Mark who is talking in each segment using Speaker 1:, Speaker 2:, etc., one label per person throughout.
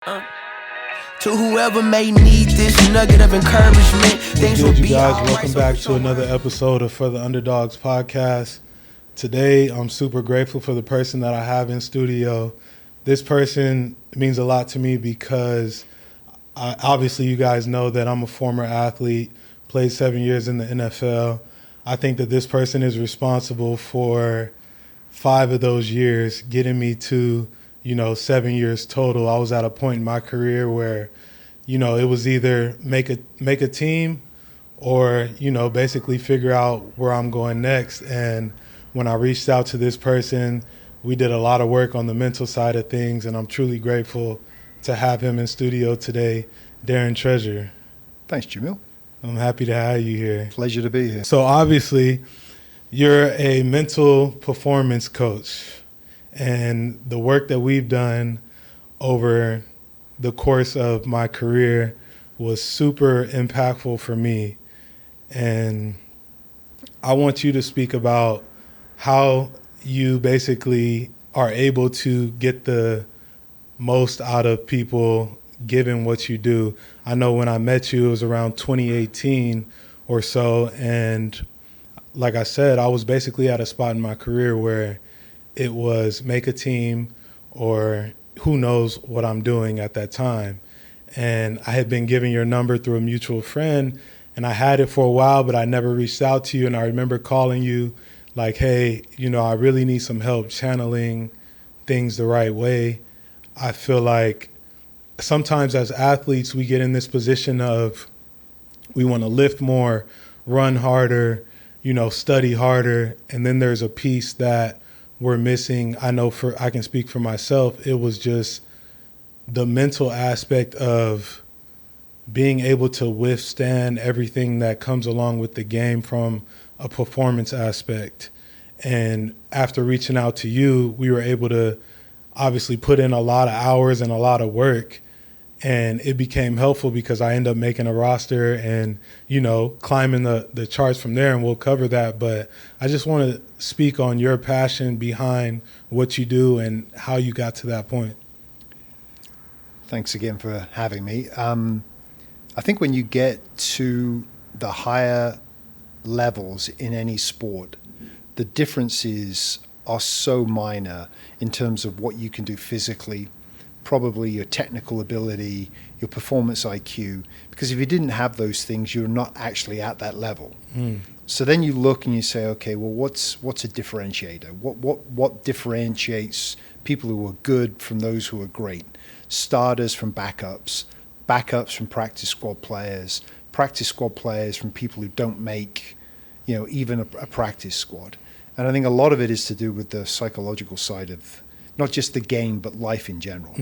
Speaker 1: To whoever may need this nugget of encouragement, things will be
Speaker 2: guys,
Speaker 1: all
Speaker 2: welcome
Speaker 1: right.
Speaker 2: back to another episode of For the Underdogs podcast. Today, I'm super grateful for the person that I have in studio. This person means a lot to me because obviously you guys know that I'm a former athlete, played 7 years in the NFL. I think that this person is responsible for 5 of those years getting me to 7 years total. I was at a point in my career where, it was either make a team or, basically figure out where I'm going next. And when I reached out to this person, we did a lot of work on the mental side of things, and I'm truly grateful to have him in studio today, Darren Treasure.
Speaker 3: Thanks, Jamil.
Speaker 2: I'm happy to have you here.
Speaker 3: Pleasure to be here.
Speaker 2: So obviously, you're a mental performance coach. And the work that we've done over the course of my career was super impactful for me. And I want you to speak about how you basically are able to get the most out of people given what you do. I know when I met you, it was around 2018 or so. And like I said, I was basically at a spot in my career where it was make a team or who knows what I'm doing at that time. And I had been given your number through a mutual friend, and I had it for a while, but I never reached out to you. And I remember calling you like, hey, I really need some help channeling things the right way. I feel like sometimes as athletes, we get in this position of we want to lift more, run harder, study harder. And then there's a piece that we're missing. I know I can speak for myself. It was just the mental aspect of being able to withstand everything that comes along with the game from a performance aspect. And after reaching out to you, we were able to obviously put in a lot of hours and a lot of work. And it became helpful because I ended up making a roster and, climbing the charts from there, and we'll cover that. But I just want to speak on your passion behind what you do and how you got to that point.
Speaker 3: Thanks again for having me. I think when you get to the higher levels in any sport, the differences are so minor in terms of what you can do physically, probably your technical ability, your performance IQ, because if you didn't have those things, you're not actually at that level. So then you look and you say, okay, well, what's a differentiator? What differentiates people who are good from those who are great? Starters from backups from practice squad players from people who don't make, even a practice squad. And I think a lot of it is to do with the psychological side of not just the game, but life in general.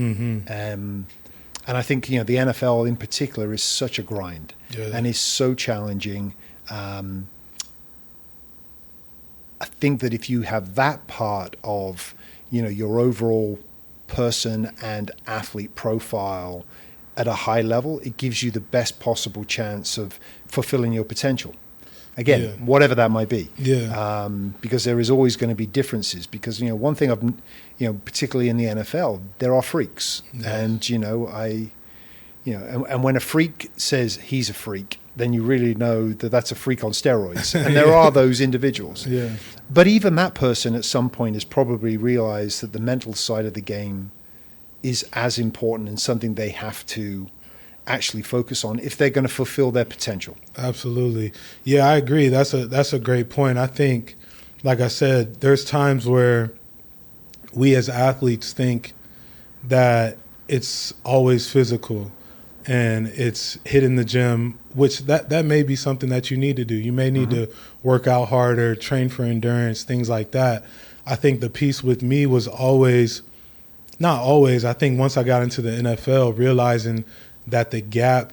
Speaker 3: And I think, the NFL in particular is such a grind and is so challenging. I think that if you have that part of, your overall person and athlete profile at a high level, it gives you the best possible chance of fulfilling your potential. Again, whatever that might be. Because there is always going to be differences. Because, one thing I've, particularly in the NFL, there are freaks. And, and when a freak says he's a freak, then you really know that that's a freak on steroids. And there are those individuals. But even that person at some point has probably realized that the mental side of the game is as important and something they have to actually focus on if they're going to fulfill their potential.
Speaker 2: Absolutely. Yeah, I agree. That's a great point. I think, like I said, there's times where we as athletes think that it's always physical and it's hitting the gym, which that may be something that you need to do. You may need to work out harder, train for endurance, things like that. I think the piece with me was not always, I think once I got into the NFL, realizing that the gap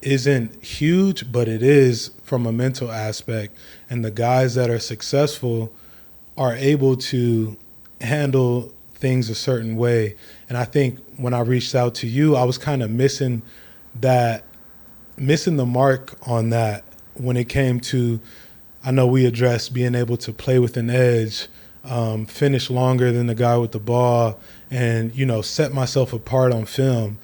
Speaker 2: isn't huge, but it is from a mental aspect. And the guys that are successful are able to handle things a certain way. And I think when I reached out to you, I was kind of missing the mark on that when it came to, I know we addressed being able to play with an edge, finish longer than the guy with the ball, and, you know, set myself apart on film.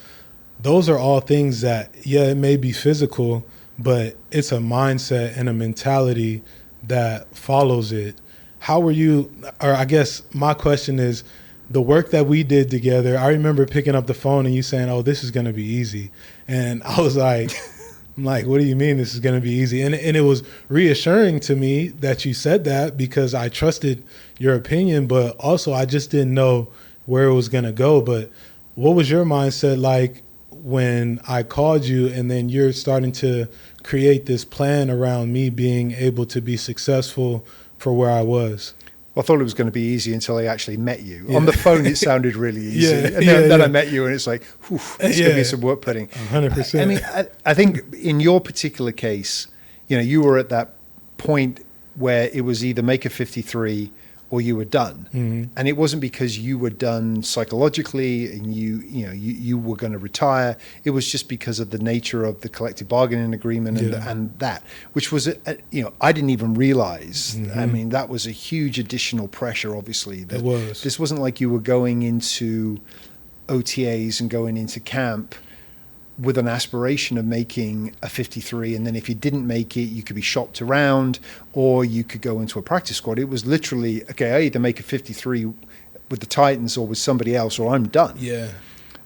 Speaker 2: Those are all things that, yeah, it may be physical, but it's a mindset and a mentality that follows it. How were you, or I guess my question is, the work that we did together, I remember picking up the phone and you saying, oh, this is going to be easy. And I was like, what do you mean this is going to be easy? And it was reassuring to me that you said that, because I trusted your opinion, but also I just didn't know where it was going to go. But what was your mindset like when I called you and then you're starting to create this plan around me being able to be successful for where I was?
Speaker 3: Well, I thought it was going to be easy until I actually met you. Yeah. On the phone, it sounded really easy.
Speaker 2: Yeah,
Speaker 3: and then I met you and it's like, whew, it's going to be some work putting.
Speaker 2: 100%.
Speaker 3: I mean, I think in your particular case, you know, you were at that point where it was either make a 53 or you were done. Mm-hmm. And it wasn't because you were done psychologically and you were going to retire. It was just because of the nature of the collective bargaining agreement and that, which was, I didn't even realize. Mm-hmm. I mean, that was a huge additional pressure, obviously.
Speaker 2: It was.
Speaker 3: This wasn't like you were going into OTAs and going into camp with an aspiration of making a 53, and then if you didn't make it, you could be shopped around or you could go into a practice squad. It was literally, okay, I either make a 53 with the Titans or with somebody else, or I'm done.
Speaker 2: Yeah.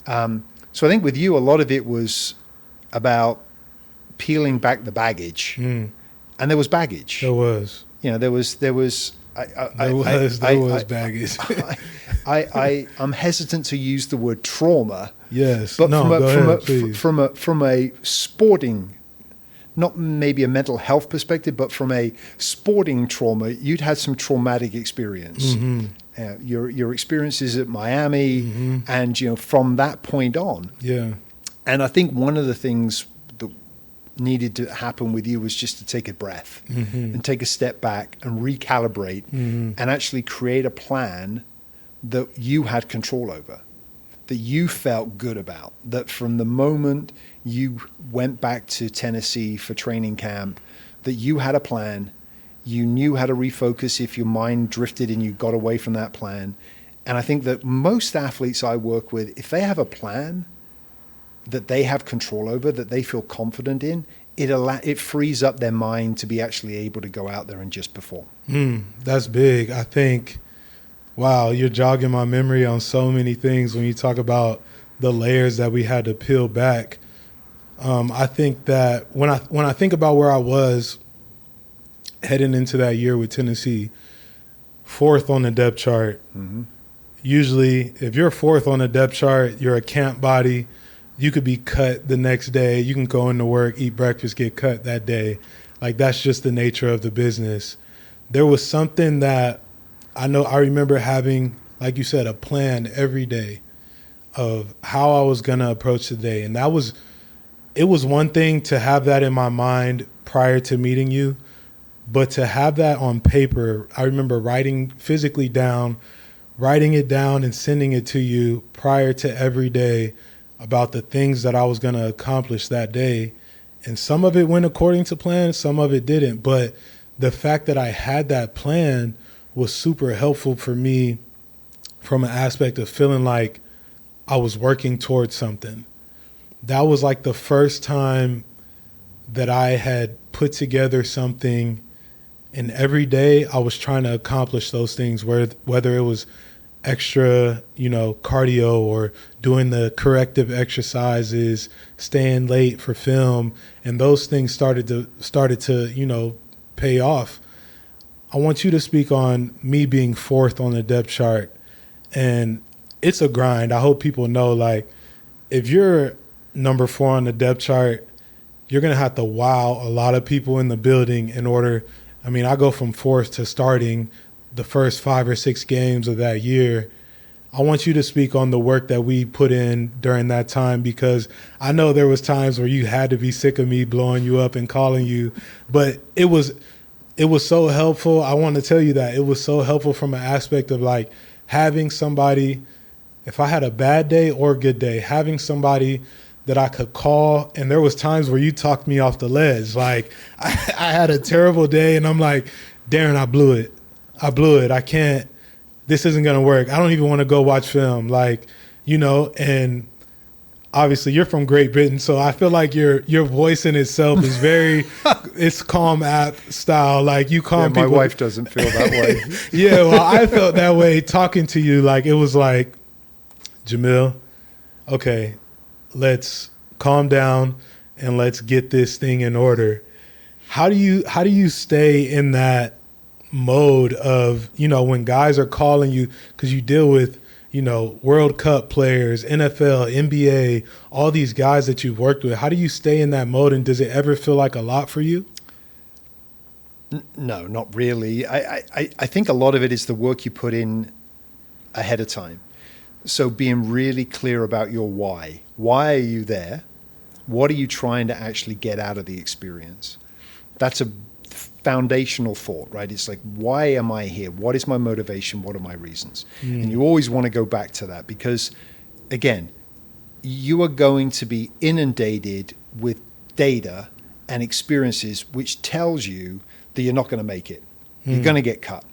Speaker 3: So I think with you, a lot of it was about peeling back the baggage. And there was baggage.
Speaker 2: There was.
Speaker 3: You know, there was
Speaker 2: baggage.
Speaker 3: I'm hesitant to use the word trauma.
Speaker 2: Yes,
Speaker 3: but from a sporting, not maybe a mental health perspective, but from a sporting trauma, you'd had some traumatic experience. Mm-hmm. Your experiences at Miami, mm-hmm. and from that point on.
Speaker 2: Yeah.
Speaker 3: And I think one of the things that needed to happen with you was just to take a breath, mm-hmm. and take a step back and recalibrate, mm-hmm. and actually create a plan that you had control over, that you felt good about, that from the moment you went back to Tennessee for training camp, that you had a plan, you knew how to refocus if your mind drifted and you got away from that plan. And I think that most athletes I work with, if they have a plan that they have control over, that they feel confident in, it frees up their mind to be actually able to go out there and just perform.
Speaker 2: That's big. I think, wow, you're jogging my memory on so many things when you talk about the layers that we had to peel back. I think that when I think about where I was heading into that year with Tennessee, 4th on the depth chart. Mm-hmm. Usually, if you're 4th on the depth chart, you're a camp body. You could be cut the next day. You can go into work, eat breakfast, get cut that day. Like, that's just the nature of the business. There was something that I remember having, like you said, a plan every day of how I was going to approach the day. And it was one thing to have that in my mind prior to meeting you, but to have that on paper, I remember writing it down and sending it to you prior to every day about the things that I was going to accomplish that day. And some of it went according to plan, some of it didn't. But the fact that I had that plan was super helpful for me from an aspect of feeling like I was working towards something. That was like the first time that I had put together something, and every day I was trying to accomplish those things, whether it was extra, cardio or doing the corrective exercises, staying late for film, and those things started to pay off. I want you to speak on me being 4th on the depth chart, and it's a grind. I hope people know, like, if you're number 4 on the depth chart, you're going to have to wow a lot of people in the building in order. I mean, I go from 4th to starting the first 5 or 6 games of that year. I want you to speak on the work that we put in during that time, because I know there was times where you had to be sick of me blowing you up and calling you, but it was so helpful. I want to tell you that it was so helpful from an aspect of, like, having somebody, if I had a bad day or a good day, having somebody that I could call. And there was times where you talked me off the ledge. Like, I had a terrible day and I'm like, Darren, I blew it. I can't this isn't going to work. I don't even want to go watch film. Like, you know, and obviously you're from Great Britain, so I feel like your voice in itself is very, it's calm app style. Like you calm people.
Speaker 3: My wife doesn't feel that way.
Speaker 2: Yeah, well, I felt that way talking to you. Like it was like, Jamil, okay, let's calm down and let's get this thing in order. How do you stay in that mode of, you know, when guys are calling you, because you deal with, you know, World Cup players, NFL, NBA, all these guys that you've worked with. How do you stay in that mode, and does it ever feel like a lot for you?
Speaker 3: No, not really. I think a lot of it is the work you put in ahead of time. So being really clear about your why. Why are you there? What are you trying to actually get out of the experience? That's a foundational thought, right? It's like, why am I here? What is my motivation? What are my reasons? And you always want to go back to that because, again, you are going to be inundated with data and experiences which tells you that you're not going to make it. You're going to get cut.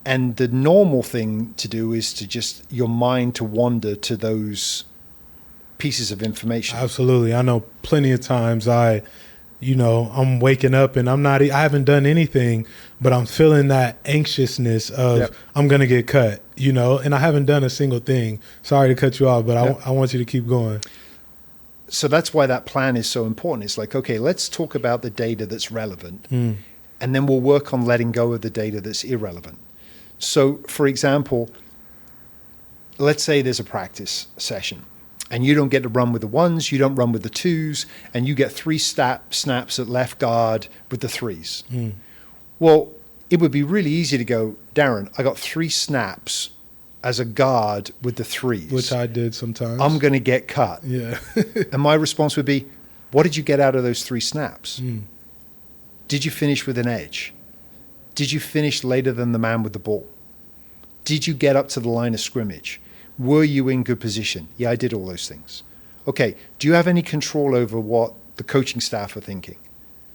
Speaker 3: And the normal thing to do is to just your mind to wander to those pieces of information.
Speaker 2: Absolutely. I know plenty of times I'm waking up and I haven't done anything, but I'm feeling that anxiousness of I'm going to get cut, you know, and I haven't done a single thing. Sorry to cut you off, but I want you to keep going.
Speaker 3: So that's why that plan is so important. It's like, okay, let's talk about the data that's relevant, and then we'll work on letting go of the data that's irrelevant. So, for example, let's say there's a practice session and you don't get to run with the ones, you don't run with the twos, and you get 3 snaps at left guard with the 3s. Well, it would be really easy to go, Darren, I got 3 snaps as a guard with the 3s.
Speaker 2: Which I did sometimes.
Speaker 3: I'm going to get cut.
Speaker 2: Yeah.
Speaker 3: And my response would be, what did you get out of those 3 snaps? Did you finish with an edge? Did you finish later than the man with the ball? Did you get up to the line of scrimmage? Were you in good position? Yeah, I did all those things. Okay, do you have any control over what the coaching staff are thinking?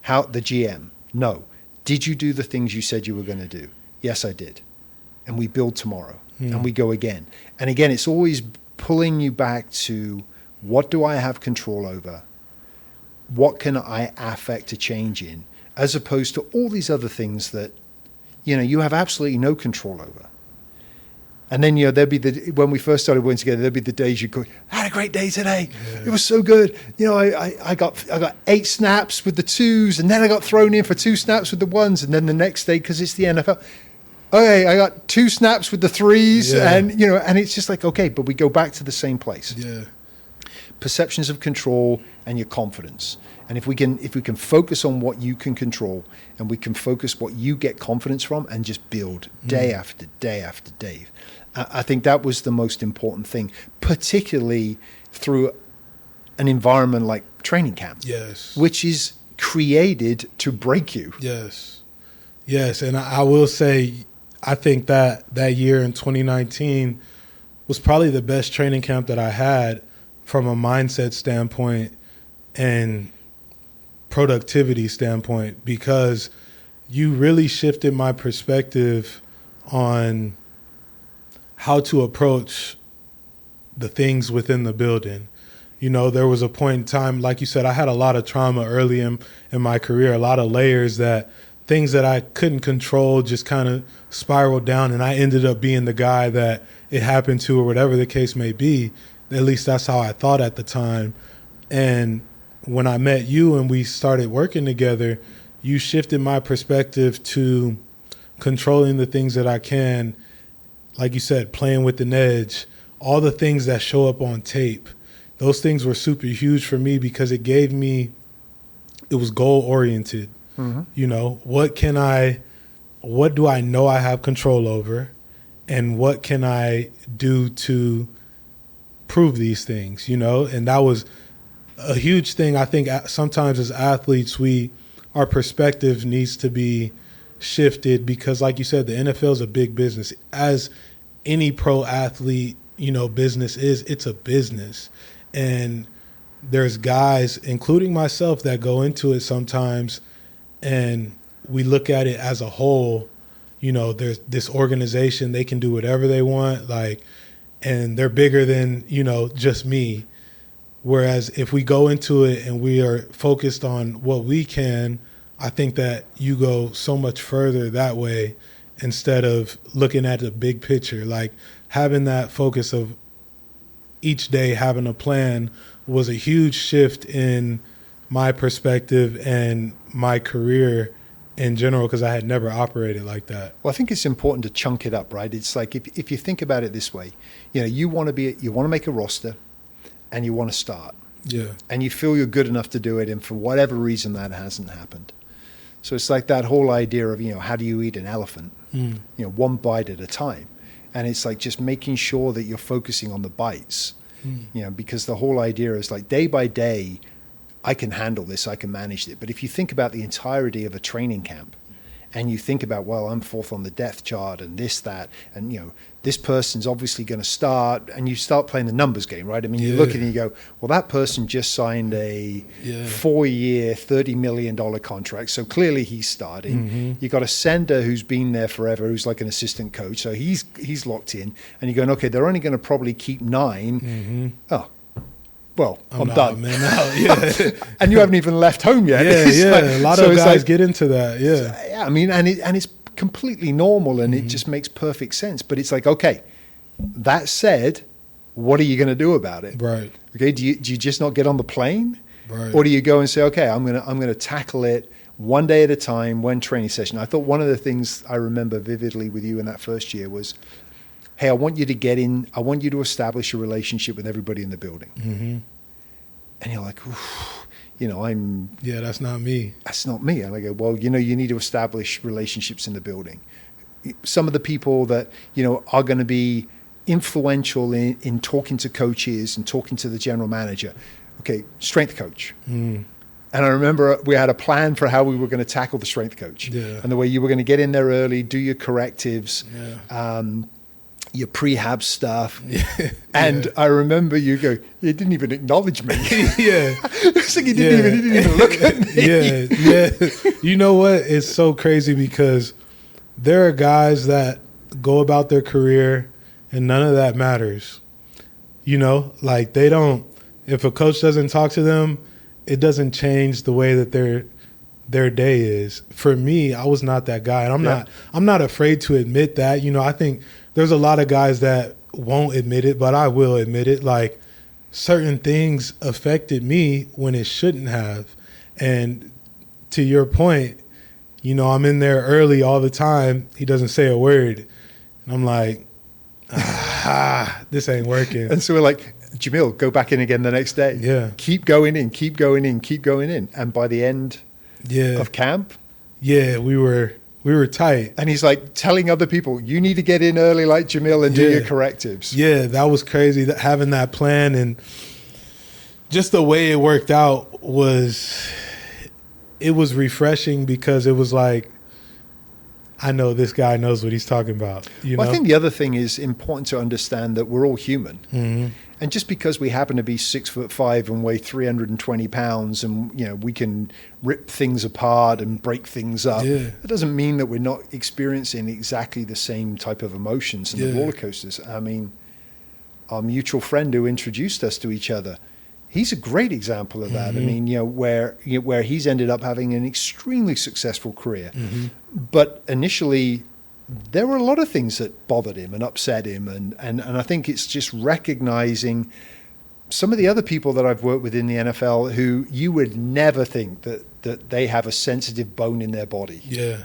Speaker 3: How the GM? No. Did you do the things you said you were going to do? Yes, I did. And we build tomorrow, and we go again. And again, it's always pulling you back to what do I have control over? What can I affect a change in? As opposed to all these other things that, you know, you have absolutely no control over. And then, you know, when we first started working together, there'd be the days you go, I had a great day today. Yeah. It was so good. You know, I got 8 snaps with the 2s, and then I got thrown in for 2 snaps with the 1s. And then the next day, because it's the NFL, okay, I got 2 snaps with the 3s. Yeah. And, you know, and it's just like, okay, but we go back to the same place.
Speaker 2: Yeah.
Speaker 3: Perceptions of control and your confidence. And if we can focus on what you can control, and we can focus what you get confidence from, and just build day after day after day, I think that was the most important thing, particularly through an environment like training camp.
Speaker 2: Yes.
Speaker 3: Which is created to break you.
Speaker 2: Yes. Yes. And I will say, I think that year in 2019 was probably the best training camp that I had from a mindset standpoint and productivity standpoint, because you really shifted my perspective on how to approach the things within the building. You know, there was a point in time, like you said, I had a lot of trauma early in my career, a lot of layers, that things that I couldn't control just kind of spiraled down, and I ended up being the guy that it happened to, or whatever the case may be. At least that's how I thought at the time. And when I met you and we started working together, you shifted my perspective to controlling the things that I can, like you said, playing with an edge, all the things that show up on tape. Those things were super huge for me because it was goal oriented. You know, what do I know I have control over, and what can I do to prove these things, you know? And that was a huge thing. I think sometimes as athletes, our perspective needs to be shifted, because like you said, the NFL is a big business. As any pro athlete, you know, business is, it's a business. And there's guys, including myself, that go into it sometimes and we look at it as a whole there's this organization, they can do whatever they want, like, and they're bigger than, just me. Whereas if we go into it and we are focused on what we can, I think that you go so much further that way instead of looking at the big picture. Like, having that focus of each day having a plan was a huge shift in my perspective and my career in general, because I had never operated like that.
Speaker 3: Well, I think it's important to chunk it up, right? It's like if you think about it this way, you want to make a roster and you want to start.
Speaker 2: Yeah.
Speaker 3: And you feel you're good enough to do it, and for whatever reason that hasn't happened. So it's like that whole idea of, how do you eat an elephant? One bite at a time. And it's like just making sure that you're focusing on the bites, because the whole idea is like day by day, I can handle this, I can manage it. But if you think about the entirety of a training camp and you think about, well, I'm fourth on the depth chart and this, that, and, this person's obviously going to start, and you start playing the numbers game, right? I mean, you look at it and you go, well, that person just signed a 4-year, $30 million contract. So clearly he's starting. You got a sender who's been there forever, who's like an assistant coach. So he's locked in, and you're going, okay, they're only going to probably keep 9. Oh, well, I'm done.
Speaker 2: Man, no,
Speaker 3: And you haven't even left home yet.
Speaker 2: A lot of guys get into that.
Speaker 3: Yeah, I mean, and it's completely normal, and it just makes perfect sense. But it's like, okay, that said, what are you going to do about it?
Speaker 2: Right.
Speaker 3: Okay. Do you just not get on the plane?
Speaker 2: Right.
Speaker 3: Or do you go and say, okay, I'm gonna tackle it one day at a time, one training session? I thought one of the things I remember vividly with you in that first year was, hey, I want you to get in. I want you to establish a relationship with everybody in the building. And you're like,
Speaker 2: that's not me.
Speaker 3: That's not me. And I go, well, you need to establish relationships in the building. Some of the people that, are going to be influential in talking to coaches and talking to the general manager. Okay, strength coach. And I remember we had a plan for how we were going to tackle the strength coach.
Speaker 2: Yeah.
Speaker 3: And the way you were going to get in there early, do your correctives, your prehab stuff. And I remember you didn't even acknowledge me. It's like he didn't even look at me.
Speaker 2: You know what? It's so crazy because there are guys that go about their career and none of that matters. Like they don't, if a coach doesn't talk to them, it doesn't change the way that their day is. For me, I was not that guy. And I'm not afraid to admit that. I think there's a lot of guys that won't admit it, but I will admit it. Like, certain things affected me when it shouldn't have. And to your point, I'm in there early all the time. He doesn't say a word. And I'm like, this ain't working.
Speaker 3: And so we're like, Jamil, go back in again the next day.
Speaker 2: Yeah.
Speaker 3: Keep going in, keep going in, keep going in. And by the end of camp,
Speaker 2: we were tight.
Speaker 3: And he's like telling other people, you need to get in early like Jamil and do your correctives.
Speaker 2: Yeah, that was crazy, having that plan. And just the way it worked out was refreshing, because it was like, I know this guy knows what he's talking about.
Speaker 3: Well, I think the other thing is important to understand that we're all human. And just because we happen to be 6'5" and weigh 320 pounds and, we can rip things apart and break things up, that doesn't mean that we're not experiencing exactly the same type of emotions and the roller coasters. I mean, our mutual friend who introduced us to each other, he's a great example of that. I mean, where he's ended up having an extremely successful career. But initially, there were a lot of things that bothered him and upset him. And I think it's just recognizing some of the other people that I've worked with in the NFL who you would never think that they have a sensitive bone in their body.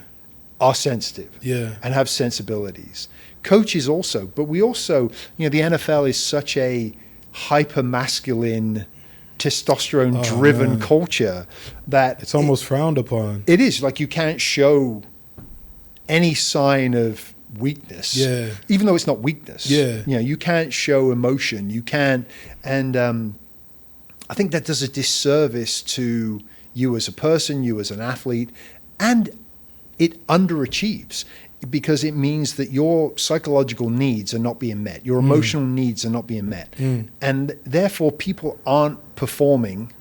Speaker 3: Are sensitive. And have sensibilities. Coaches also. But we also, the NFL is such a hyper-masculine, testosterone-driven culture that
Speaker 2: it's almost frowned upon.
Speaker 3: It is. Like, you can't show any sign of weakness, even though it's not weakness. You can't show emotion. You can't. And I think that does a disservice to you as a person, you as an athlete, and it underachieves, because it means that your psychological needs are not being met, your emotional needs are not being met, and therefore people aren't performing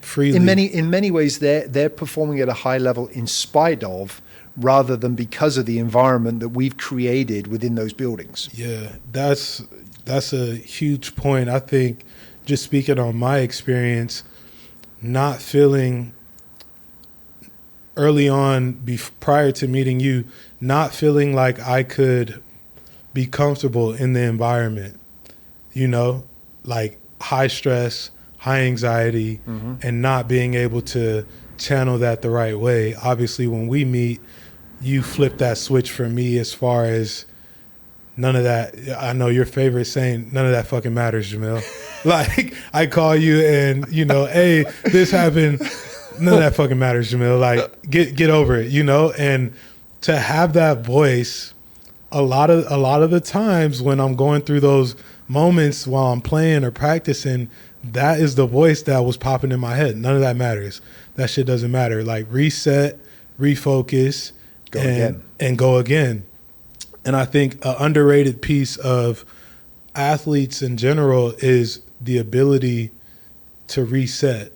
Speaker 3: freely. In many ways, they're performing at a high level in spite of, rather than because of the environment that we've created within those buildings.
Speaker 2: Yeah, that's a huge point. I think, just speaking on my experience, not feeling early on, prior to meeting you, not feeling like I could be comfortable in the environment, like high stress, high anxiety, and not being able to channel that the right way. Obviously, when we meet, you flip that switch for me as far as none of that. I know your favorite saying, none of that fucking matters, Jamil. Like, I call you and, hey, this happened. None of that fucking matters, Jamil. Like, get over it, And to have that voice, a lot of the times when I'm going through those moments while I'm playing or practicing, that is the voice that was popping in my head. None of that matters. That shit doesn't matter. Like, reset, refocus, and go again. And I think an underrated piece of athletes in general is the ability to reset,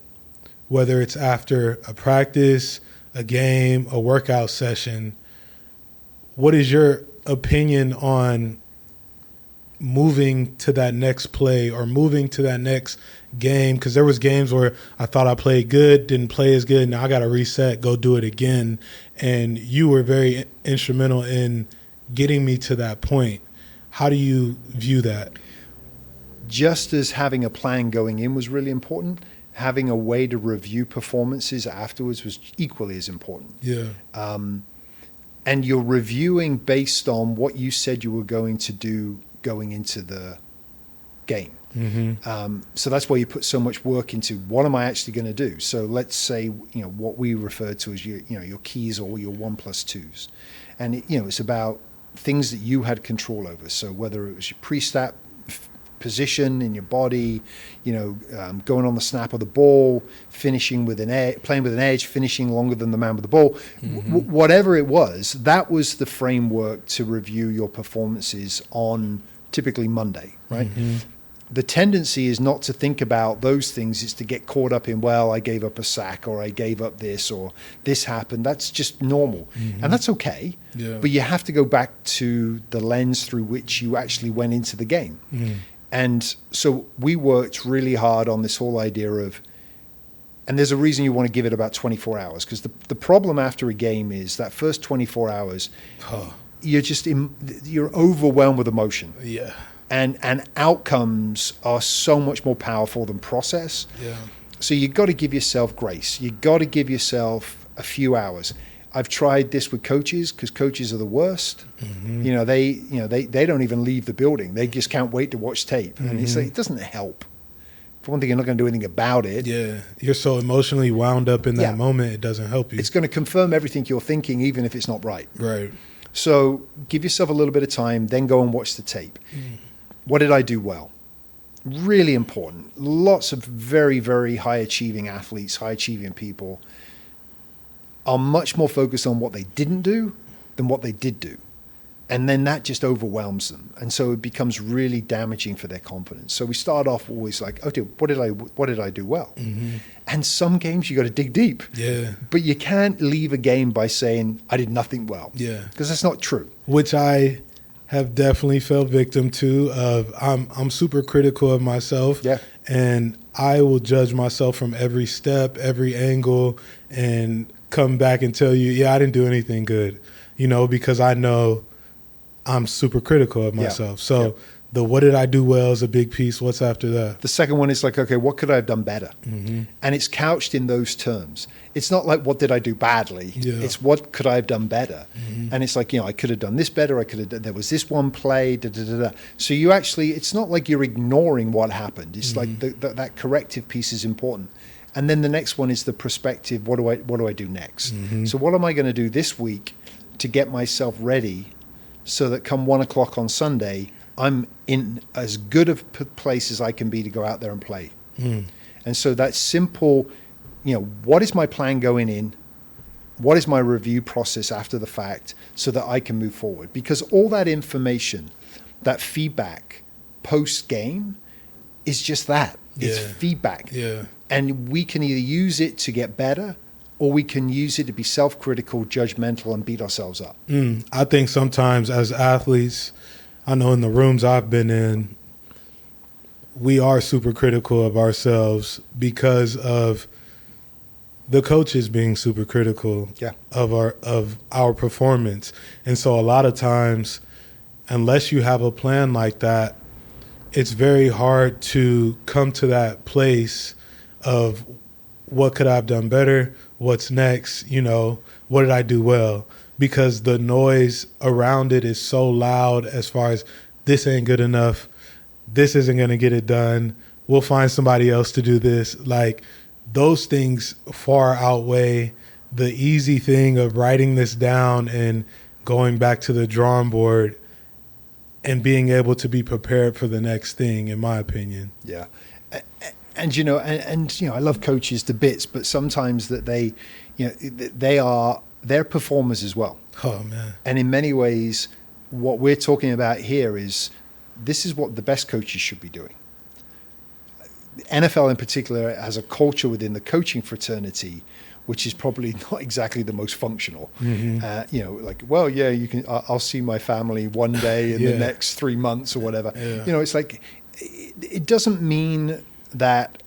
Speaker 2: whether it's after a practice, a game, a workout session. What is your opinion on moving to that next play or moving to that next game? Because there was games where I thought I played good, didn't play as good. Now I got to reset, go do it again. And you were very instrumental in getting me to that point. How do you view that?
Speaker 3: Just as having a plan going in was really important, having a way to review performances afterwards was equally as important.
Speaker 2: Yeah.
Speaker 3: And you're reviewing based on what you said you were going to do going into the game. So that's why you put so much work into what am I actually going to do? So let's say, what we refer to as your keys or your 1+2s. And it's about things that you had control over. So whether it was your pre-snap position in your body, going on the snap of the ball, finishing with playing with an edge, finishing longer than the man with the ball, whatever it was, that was the framework to review your performances on typically Monday, right? The tendency is not to think about those things, it's to get caught up in, well, I gave up a sack or I gave up this or this happened. That's just normal. And that's okay. Yeah. But you have to go back to the lens through which you actually went into the game. And so we worked really hard on this whole idea of, and there's a reason you want to give it about 24 hours, because the problem after a game is that first 24 hours, you're overwhelmed with emotion.
Speaker 2: Yeah.
Speaker 3: And outcomes are so much more powerful than process.
Speaker 2: Yeah.
Speaker 3: So you've got to give yourself grace. You've got to give yourself a few hours. I've tried this with coaches because coaches are the worst. They don't even leave the building. They just can't wait to watch tape. And it's like, it doesn't help. For one thing, you're not going to do anything about it.
Speaker 2: Yeah. You're so emotionally wound up in that moment, it doesn't help you.
Speaker 3: It's going to confirm everything you're thinking, even if it's not right.
Speaker 2: Right.
Speaker 3: So give yourself a little bit of time, then go and watch the tape. What did I do well? Really important. Lots of very, very high-achieving athletes, high-achieving people are much more focused on what they didn't do than what they did do. And then that just overwhelms them. And so it becomes really damaging for their confidence. So we start off always like, okay, what did I do well? And some games you got to dig deep.
Speaker 2: Yeah.
Speaker 3: But you can't leave a game by saying, I did nothing well.
Speaker 2: Yeah.
Speaker 3: Because that's not true.
Speaker 2: Which I have definitely fell victim to. I'm super critical of myself.
Speaker 3: Yeah.
Speaker 2: And I will judge myself from every step, every angle, and come back and tell you, I didn't do anything good, because I know I'm super critical of myself. So the what did I do well is a big piece. What's after that?
Speaker 3: The second one is like, okay, what could I have done better? And it's couched in those terms. It's not like, what did I do badly? Yeah. It's what could I have done better? And it's like, I could have done this better. I could have done, there was this one play, So you actually, it's not like you're ignoring what happened. It's like that corrective piece is important. And then the next one is the perspective. What do I do next? So what am I going to do this week to get myself ready so that come 1:00 on Sunday, I'm in as good of a place as I can be to go out there and play. And so that simple, what is my plan going in? What is my review process after the fact so that I can move forward? Because all that information, that feedback post-game is just that. It's feedback.
Speaker 2: Yeah.
Speaker 3: And we can either use it to get better or we can use it to be self-critical, judgmental, and beat ourselves up.
Speaker 2: I think sometimes as athletes, I know in the rooms I've been in, we are super critical of ourselves because of the coaches being super critical of our performance. And so a lot of times, unless you have a plan like that, it's very hard to come to that place of what could I have done better, what's next, what did I do well? Because the noise around it is so loud as far as this ain't good enough, this isn't going to get it done, we'll find somebody else to do this. Like, those things far outweigh the easy thing of writing this down and going back to the drawing board and being able to be prepared for the next thing, in my opinion.
Speaker 3: Yeah. And I love coaches to bits, but sometimes that they're performers as well.
Speaker 2: Oh, man.
Speaker 3: And in many ways, what we're talking about here is this is what the best coaches should be doing. NFL in particular has a culture within the coaching fraternity, which is probably not exactly the most functional. Mm-hmm. You can. I'll see my family one day in the next 3 months or whatever. Yeah. It's like it doesn't mean that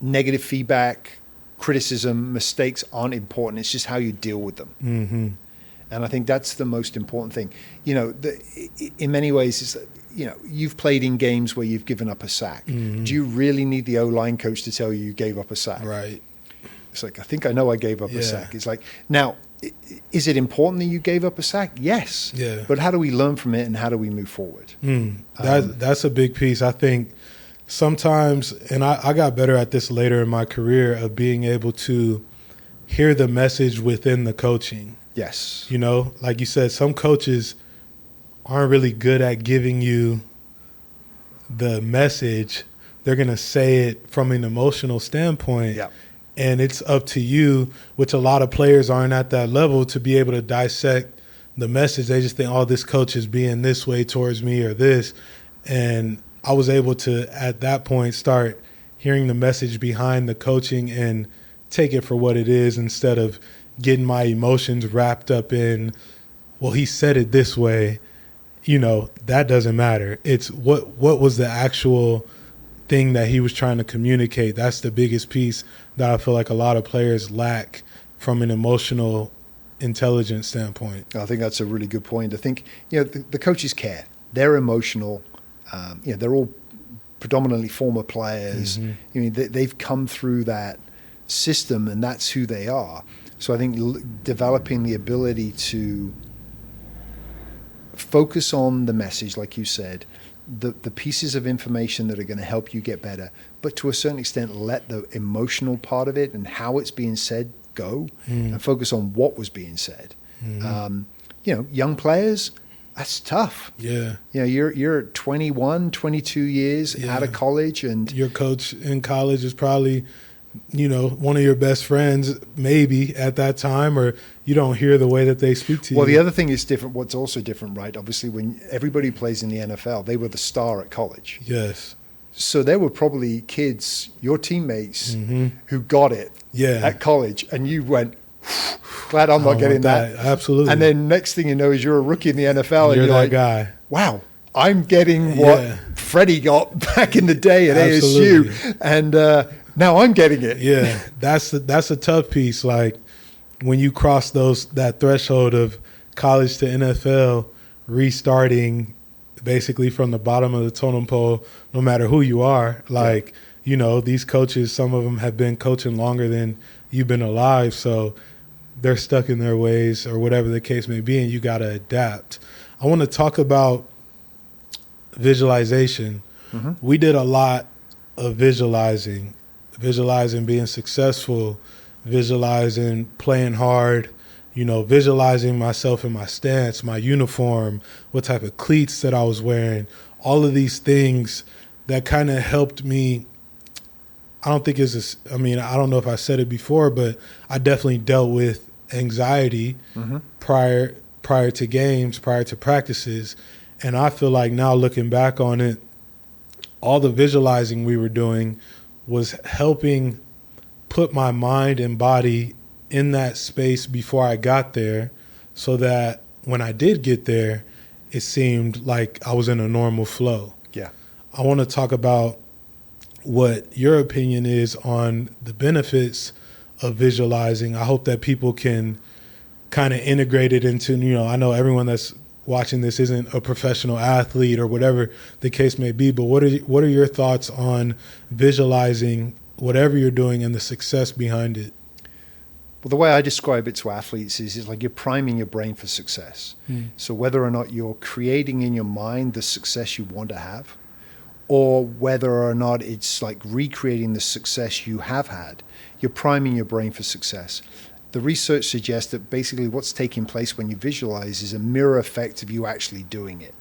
Speaker 3: negative feedback, criticism, mistakes aren't important. It's just how you deal with them.
Speaker 2: Mm-hmm.
Speaker 3: And I think that's the most important thing. In many ways, it's, you've played in games where you've given up a sack. Mm-hmm. Do you really need the O-line coach to tell you gave up a sack?
Speaker 2: Right.
Speaker 3: It's like, I think I know I gave up a sack. It's like, now, is it important that you gave up a sack? Yes.
Speaker 2: Yeah.
Speaker 3: But how do we learn from it and how do we move forward?
Speaker 2: That's a big piece. I think sometimes, and I got better at this later in my career, of being able to hear the message within the coaching.
Speaker 3: Yes.
Speaker 2: Like you said, some coaches aren't really good at giving you the message. They're going to say it from an emotional standpoint.
Speaker 3: Yeah.
Speaker 2: And it's up to you, which a lot of players aren't at that level, to be able to dissect the message. They just think, oh, this coach is being this way towards me or this. And I was able to, at that point, start hearing the message behind the coaching and take it for what it is, instead of getting my emotions wrapped up in, well, he said it this way. That doesn't matter. It's what was the actual thing that he was trying to communicate. That's the biggest piece that I feel like a lot of players lack from an emotional intelligence standpoint.
Speaker 3: I think that's a really good point. I think, the coaches care. They're emotional. They're all predominantly former players. Mm-hmm. They've come through that system, and that's who they are. So I think developing the ability to focus on the message, like you said, the pieces of information that are going to help you get better, but to a certain extent let the emotional part of it and how it's being said go, and focus on what was being said. Young players, that's tough.
Speaker 2: Yeah.
Speaker 3: You're 21, 22 years out of college, and
Speaker 2: your coach in college is probably one of your best friends maybe at that time, or you don't hear the way that they speak to you.
Speaker 3: Well, the other thing is different. What's also different, right? Obviously, when everybody plays in the NFL, they were the star at college.
Speaker 2: Yes.
Speaker 3: So there were probably kids, your teammates, who got it at college, and you went, glad I'm not getting that.
Speaker 2: Absolutely.
Speaker 3: And then next thing you know is you're a rookie in the NFL, and
Speaker 2: you're
Speaker 3: you're
Speaker 2: that
Speaker 3: like,
Speaker 2: guy.
Speaker 3: Wow, I'm getting what Freddie got back in the day at ASU, and now I'm getting it.
Speaker 2: Yeah, that's a tough piece. Like when you cross that threshold of college to NFL, restarting basically from the bottom of the totem pole, no matter who you are. Like, these coaches, some of them have been coaching longer than you've been alive, so they're stuck in their ways or whatever the case may be, and you got to adapt. I want to talk about visualization. We did a lot of visualizing being successful, visualizing playing hard, visualizing myself in my stance, my uniform, what type of cleats that I was wearing, all of these things that kind of helped me. I don't know if I said it before, but I definitely dealt with anxiety prior to games, prior to practices. And I feel like now looking back on it, all the visualizing we were doing was helping put my mind and body in that space before I got there, so that when I did get there, it seemed like I was in a normal flow.
Speaker 3: Yeah.
Speaker 2: I want to talk about what your opinion is on the benefits of visualizing. I hope that people can kind of integrate it into, I know everyone that's watching this isn't a professional athlete or whatever the case may be, but what are your thoughts on visualizing whatever you're doing and the success behind it?
Speaker 3: Well, the way I describe it to athletes is it's like you're priming your brain for success. So whether or not you're creating in your mind the success you want to have, or whether or not it's like recreating the success you have had, you're priming your brain for success. The research suggests that basically what's taking place when you visualize is a mirror effect of you actually doing it.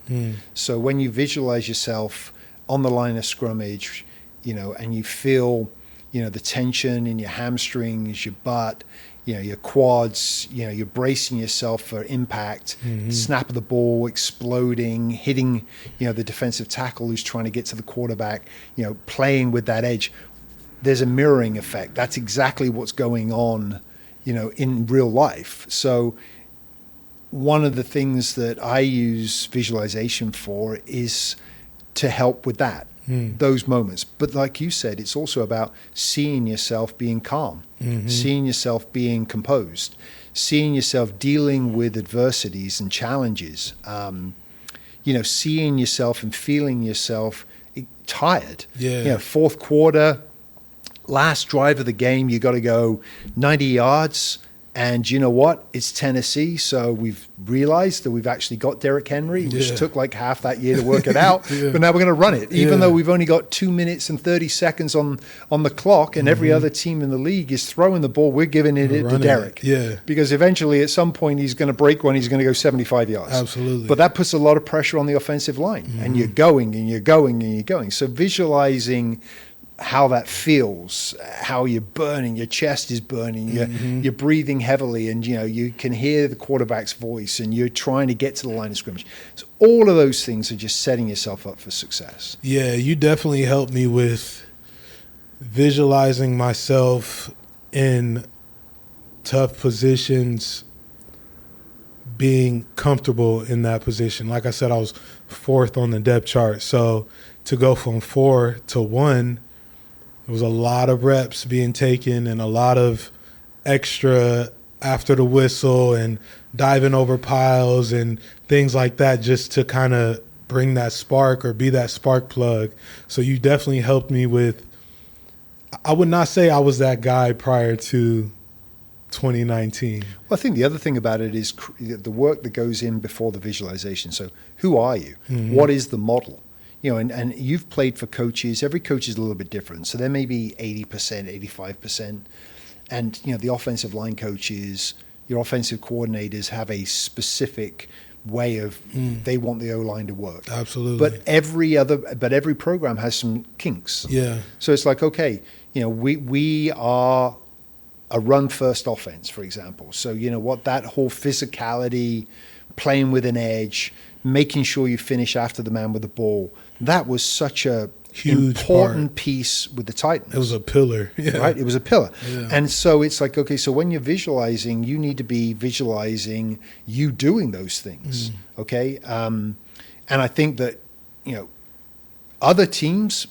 Speaker 3: So when you visualize yourself on the line of scrimmage, and you feel, the tension in your hamstrings, your butt, your quads, you're bracing yourself for impact, snap of the ball, exploding, hitting, the defensive tackle who's trying to get to the quarterback, playing with that edge. There's a mirroring effect. That's exactly what's going on, in real life. So one of the things that I use visualization for is to help with that. Those moments. But like you said, it's also about seeing yourself being calm, seeing yourself being composed, seeing yourself dealing with adversities and challenges, seeing yourself and feeling yourself tired. Fourth quarter, last drive of the game, you got to go 90 yards. And you know what? It's Tennessee, so we've realized that we've actually got Derrick Henry, which took like half that year to work it out. But now we're going to run it, even though we've only got 2 minutes and 30 seconds on the clock, and every other team in the league is throwing the ball. We're giving it to Derrick. Because eventually, at some point, he's going to break one. He's going to go 75 yards.
Speaker 2: Absolutely.
Speaker 3: But that puts a lot of pressure on the offensive line, and you're going, and you're going, and you're going. So visualizing how that feels, how you're burning, your chest is burning, you're breathing heavily, and you can hear the quarterback's voice, and you're trying to get to the line of scrimmage. So all of those things are just setting yourself up for success. Yeah,
Speaker 2: you definitely helped me with visualizing myself in tough positions, being comfortable in that position. Like I said, I was 4th on the depth chart, so to go from 4 to 1, there was a lot of reps being taken and a lot of extra after the whistle and diving over piles and things like that, just to kind of bring that spark or be that spark plug. So you definitely helped me with, I would not say I was that guy prior to 2019.
Speaker 3: Well, I think the other thing about it is the work that goes in before the visualization. So who are you? What is the model? And you've played for coaches. Every coach is a little bit different. So there may be 80%, 85%. And, the offensive line coaches, your offensive coordinators have a specific way of, they want the O-line to work.
Speaker 2: Absolutely.
Speaker 3: But every program has some kinks.
Speaker 2: Yeah.
Speaker 3: So it's like, okay, we are a run-first offense, for example. So, that whole physicality, playing with an edge, making sure you finish after the man with the ball, that was such a
Speaker 2: huge
Speaker 3: important piece with the Titans.
Speaker 2: It was a pillar.
Speaker 3: Right? It was a pillar.
Speaker 2: Yeah.
Speaker 3: And so it's like, okay, so when you're visualizing, you need to be visualizing you doing those things. Okay? And I think that, other teams,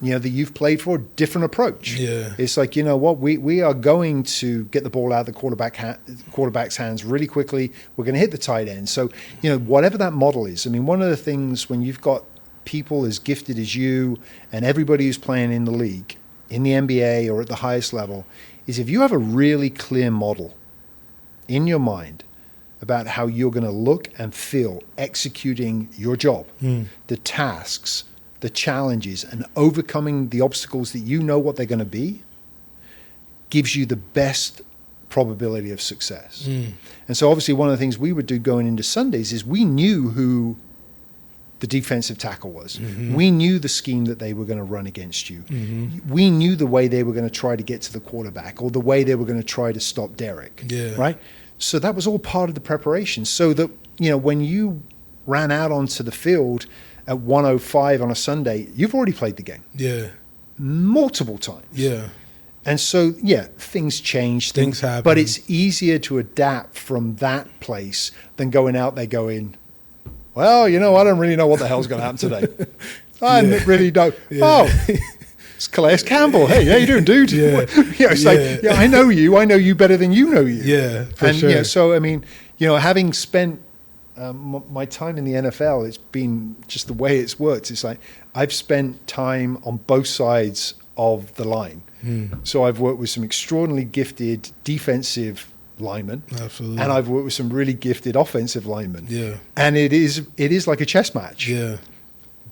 Speaker 3: that you've played for, different approach.
Speaker 2: Yeah.
Speaker 3: It's like, what, we are going to get the ball out of the quarterback's hands really quickly. We're going to hit the tight end. So, whatever that model is, I mean, one of the things when you've got people as gifted as you and everybody who's playing in the league, in the NBA or at the highest level, is if you have a really clear model in your mind about how you're going to look and feel executing your job, the tasks, the challenges, and overcoming the obstacles that what they're going to be, gives you the best probability of success. And so obviously one of the things we would do going into Sundays is we knew who the defensive tackle was. We knew the scheme that they were going to run against you. We knew the way they were going to try to get to the quarterback or the way they were going to try to stop Derrick. Right? So that was all part of the preparation. So that, when you ran out onto the field at 1:05 on a Sunday, you've already played the game.
Speaker 2: Yeah.
Speaker 3: Multiple times.
Speaker 2: Yeah.
Speaker 3: And so, things change.
Speaker 2: Things happen.
Speaker 3: But it's easier to adapt from that place than going out there going, well, I don't really know what the hell's going to happen today. I really don't.
Speaker 2: Yeah.
Speaker 3: Oh, it's Calais Campbell. Hey, how you doing, dude?
Speaker 2: Yeah.
Speaker 3: It's like, I know you. I know you better than you know you.
Speaker 2: Yeah, for sure.
Speaker 3: So, I mean, having spent my time in the NFL, it's been just the way it's worked. It's like I've spent time on both sides of the line. So I've worked with some extraordinarily gifted defensive linemen.
Speaker 2: Absolutely.
Speaker 3: And I've worked with some really gifted offensive linemen.
Speaker 2: Yeah.
Speaker 3: And it is like a chess match.
Speaker 2: Yeah.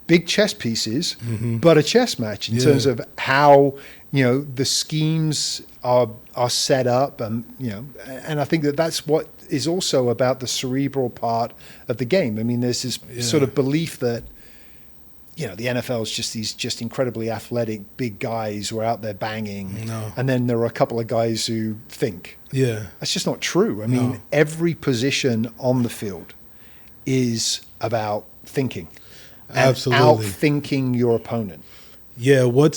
Speaker 3: Big chess pieces, but a chess match in terms of how, the schemes are set up. And I think that's what is also about the cerebral part of the game. I mean, there's this sort of belief that, the NFL is just these incredibly athletic, big guys who are out there banging.
Speaker 2: No.
Speaker 3: And then there are a couple of guys who think.
Speaker 2: Yeah.
Speaker 3: That's just not true. I mean, every position on the field is about thinking.
Speaker 2: Absolutely.
Speaker 3: And outthinking your opponent.
Speaker 2: Yeah, I want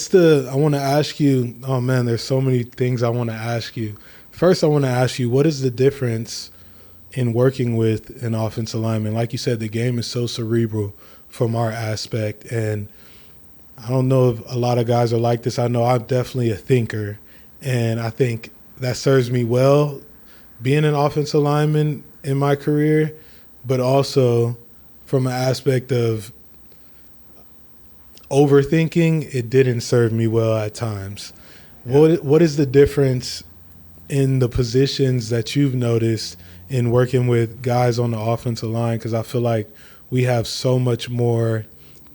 Speaker 2: to ask you, oh man, there's so many things I want to ask you. First, I want to ask you, what is the difference in working with an offensive lineman? Like you said, the game is so cerebral from our aspect, and I don't know if a lot of guys are like this. I know I'm definitely a thinker, and I think that serves me well being an offensive lineman in my career, but also from an aspect of overthinking, it didn't serve me well at times. Yeah. What is the difference in the positions that you've noticed in working with guys on the offensive line? Because I feel like we have so much more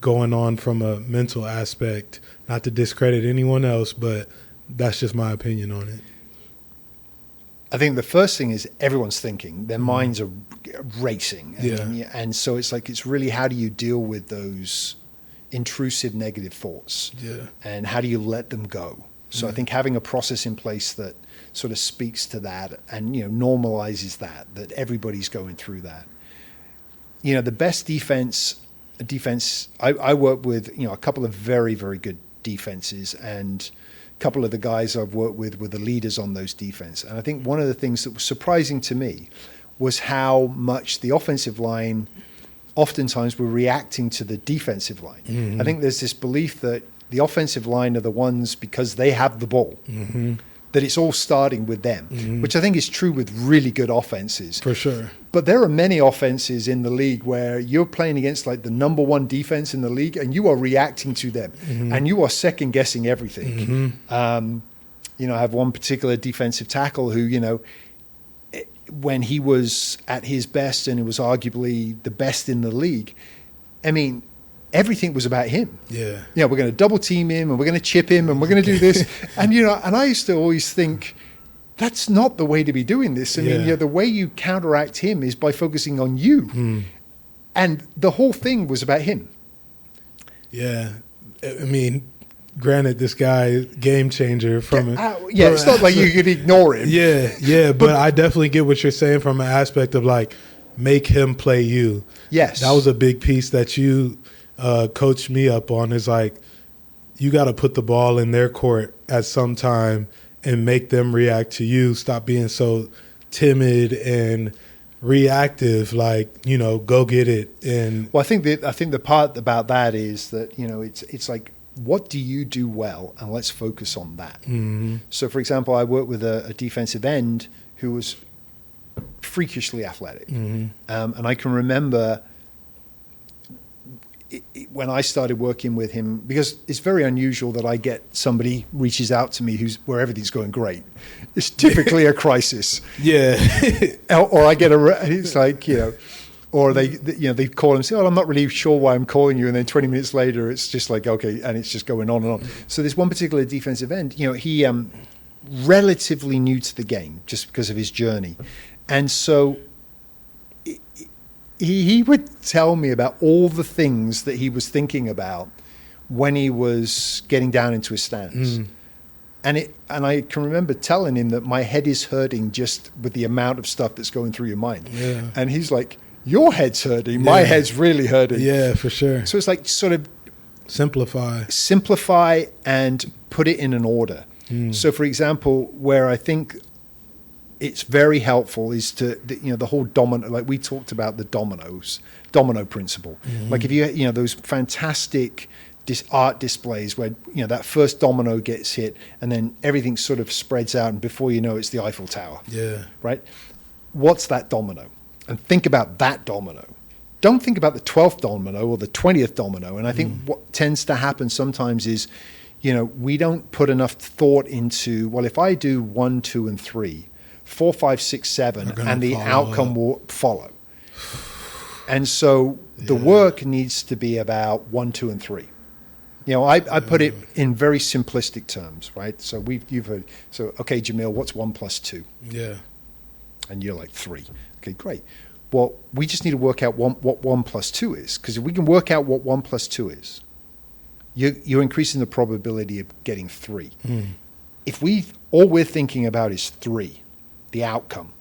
Speaker 2: going on from a mental aspect. Not to discredit anyone else, but that's just my opinion on it.
Speaker 3: I think the first thing is everyone's thinking. Their minds are racing. And so it's really how do you deal with those intrusive negative thoughts?
Speaker 2: Yeah. And
Speaker 3: how do you let them go? So I think having a process in place that sort of speaks to that and, normalizes that everybody's going through that. The best defense, I work with, a couple of very, very good defenses, and a couple of the guys I've worked with were the leaders on those defense. And I think one of the things that was surprising to me was how much the offensive line oftentimes were reacting to the defensive line. Mm-hmm. I think there's this belief that the offensive line are the ones, because they have the ball, that it's all starting with them, which I think is true with really good offenses.
Speaker 2: For sure.
Speaker 3: But there are many offenses in the league where you're playing against like the number one defense in the league and you are reacting to them and you are second guessing everything. I have one particular defensive tackle who, when he was at his best and it was arguably the best in the league, I mean, everything was about him.
Speaker 2: Yeah.
Speaker 3: We're going to double team him and we're going to chip him and we're going to do this. And, and I used to always think, that's not the way to be doing this. I mean, the way you counteract him is by focusing on you. And the whole thing was about him.
Speaker 2: Yeah. I mean, granted, this guy, game changer from
Speaker 3: it's not like you could ignore him.
Speaker 2: Yeah. But I definitely get what you're saying from an aspect of like, make him play you.
Speaker 3: Yes.
Speaker 2: That was a big piece that you coached me up on, is like, you got to put the ball in their court at some time and make them react to you. Stop being so timid and reactive, like, go get it. And
Speaker 3: well, I think the part about that is that, it's like, what do you do well? And let's focus on that. So, for example, I worked with a defensive end who was freakishly athletic. And I can remember when I started working with him, because it's very unusual that I get somebody reaches out to me where everything's going great. It's typically a crisis.
Speaker 2: Yeah.
Speaker 3: Or I get it's like, or they call and say, oh, I'm not really sure why I'm calling you. And then 20 minutes later, it's just like, okay. And it's just going on and on. So there's one particular defensive end, he relatively new to the game just because of his journey. And so he would tell me about all the things that he was thinking about when he was getting down into his stance. And I can remember telling him that my head is hurting just with the amount of stuff that's going through your mind. Yeah. And he's like, your head's hurting. My head's really hurting.
Speaker 2: Yeah, for sure.
Speaker 3: So it's like sort of
Speaker 2: simplify
Speaker 3: and put it in an order. So, for example, where I think it's very helpful is the whole domino, like we talked about the domino principle. Like if you those fantastic art displays where that first domino gets hit and then everything sort of spreads out, and before you know it's the Eiffel Tower.
Speaker 2: Yeah.
Speaker 3: Right? What's that domino? And think about that domino. Don't think about the 12th domino or the 20th domino. And I think what tends to happen sometimes is, we don't put enough thought into, well, if I do 1, 2, and 3, 4, 5, 6, 7, and the outcome will follow. And so the work needs to be about 1, 2, and 3. I put it in very simplistic terms, right? So you've heard. So okay, Jamil, what's 1 plus 2?
Speaker 2: Yeah.
Speaker 3: And you're like 3. Okay, great. Well, we just need to work out what 1 plus 2 is, because if we can work out what 1 plus 2 is, you're increasing the probability of getting 3. If all we're thinking about is 3, the outcome,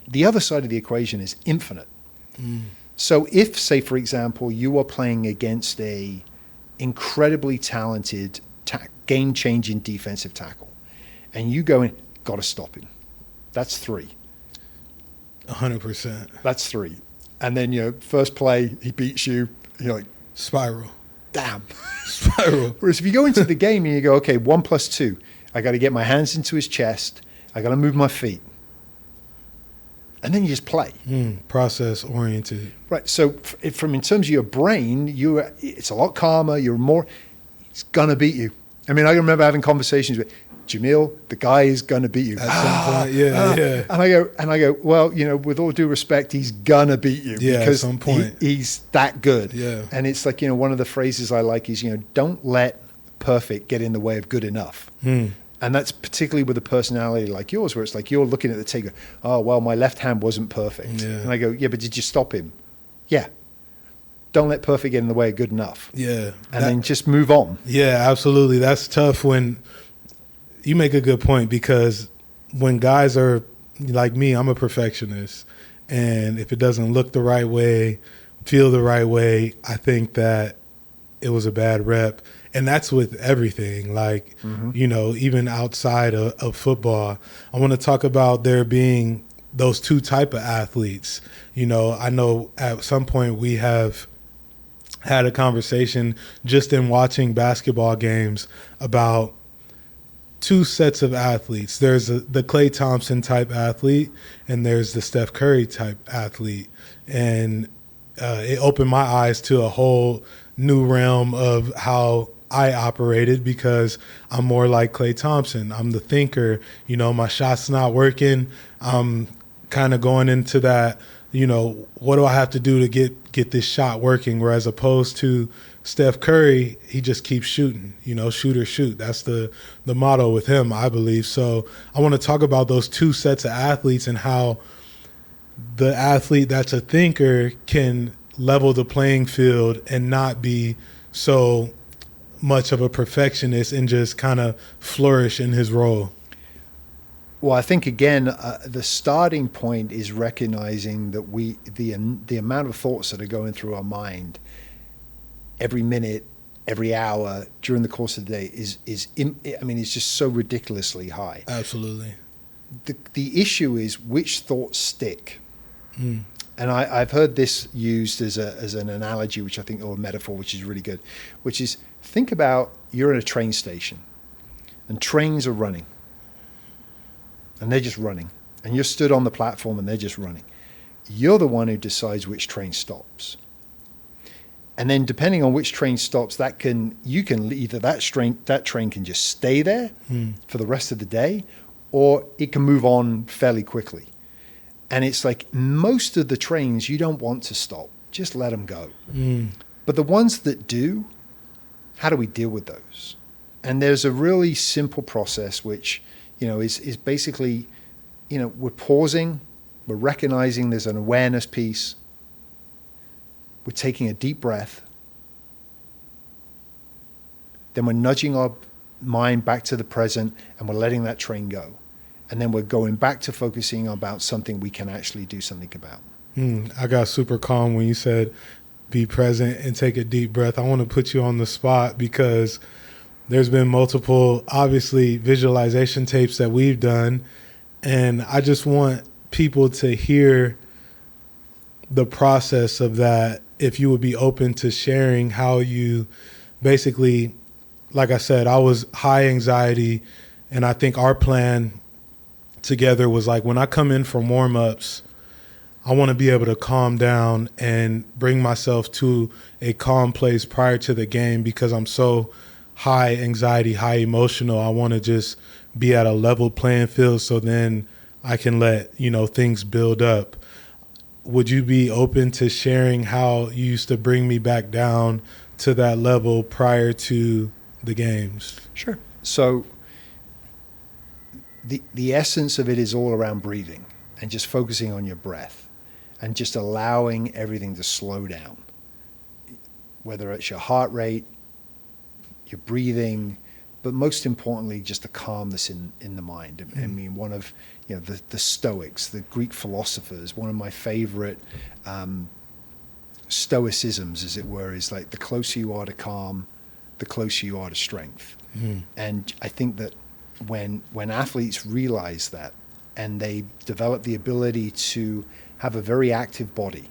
Speaker 3: the other side of the equation is infinite. So if, say, for example, you are playing against a incredibly talented, game-changing defensive tackle, and you go in, got to stop him. That's 3.
Speaker 2: 100%.
Speaker 3: That's 3. And then, first play, he beats you, you're like,
Speaker 2: spiral.
Speaker 3: Damn.
Speaker 2: Spiral.
Speaker 3: Whereas if you go into the game and you go, okay, 1 plus 2, I got to get my hands into his chest, I got to move my feet. And then you just play.
Speaker 2: Process oriented.
Speaker 3: Right. So from in terms of your brain, it's a lot calmer. It's going to beat you. I mean, I remember having conversations with Jamil, the guy is going to beat you.
Speaker 2: At some point, yeah.
Speaker 3: And I go, well, with all due respect, he's going to beat you because
Speaker 2: at some point.
Speaker 3: He's that good.
Speaker 2: Yeah.
Speaker 3: And it's like, one of the phrases I like is, don't let perfect get in the way of good enough. And that's particularly with a personality like yours, where it's like you're looking at the tape, oh, well, my left hand wasn't perfect.
Speaker 2: Yeah.
Speaker 3: And I go, yeah, but did you stop him? Yeah. Don't let perfect get in the way of good enough.
Speaker 2: Yeah.
Speaker 3: And then just move on.
Speaker 2: Yeah, absolutely. That's tough when you make a good point, because when guys are like me, I'm a perfectionist. And if it doesn't look the right way, feel the right way, I think that it was a bad rep. And that's with everything, like, even outside of football. I want to talk about there being those two type of athletes. I know at some point we have had a conversation just in watching basketball games about two sets of athletes. There's the Klay Thompson type athlete, and there's the Steph Curry type athlete. And it opened my eyes to a whole new realm of how I operated, because I'm more like Klay Thompson. I'm the thinker. My shot's not working. I'm kind of going into that, what do I have to do to get this shot working? Whereas opposed to Steph Curry, he just keeps shooting, shoot or shoot. That's the motto with him, I believe. So I want to talk about those two sets of athletes and how the athlete that's a thinker can level the playing field and not be so much of a perfectionist and just kind of flourish in his role.
Speaker 3: Well, I think, again, the starting point is recognizing that the amount of thoughts that are going through our mind every minute, every hour during the course of the day is it's just so ridiculously high.
Speaker 2: Absolutely.
Speaker 3: The issue is which thoughts stick. And I've heard this used as an analogy, which I think, or a metaphor, which is really good, which is, think about you're in a train station and trains are running and they're just running, and you're stood on the platform and they're just running. You're the one who decides which train stops. And then depending on which train stops, you can either that train can just stay there for the rest of the day, or it can move on fairly quickly. And it's like most of the trains you don't want to stop. Just let them go. But the ones that do, how do we deal with those? And there's a really simple process which, is basically, we're pausing, we're recognizing there's an awareness piece, we're taking a deep breath, then we're nudging our mind back to the present and we're letting that train go. And then we're going back to focusing about something we can actually do something about.
Speaker 2: I got super calm when you said be present and take a deep breath. I want to put you on the spot because there's been multiple, obviously, visualization tapes that we've done. And I just want people to hear the process of that, if you would be open to sharing how you basically, like I said, I was high anxiety, and I think our plan together was like, when I come in from warm-ups, I want to be able to calm down and bring myself to a calm place prior to the game, because I'm so high anxiety, high emotional. I want to just be at a level playing field, so then I can let, things build up. Would you be open to sharing how you used to bring me back down to that level prior to the games?
Speaker 3: Sure. So the essence of it is all around breathing and just focusing on your breath and just allowing everything to slow down, whether it's your heart rate, your breathing, but most importantly, just the calmness in the mind. I mean, one of the Stoics, the Greek philosophers, one of my favorite stoicisms, as it were, is like, the closer you are to calm, the closer you are to strength. And I think that when athletes realize that, and they develop the ability to have a very active body,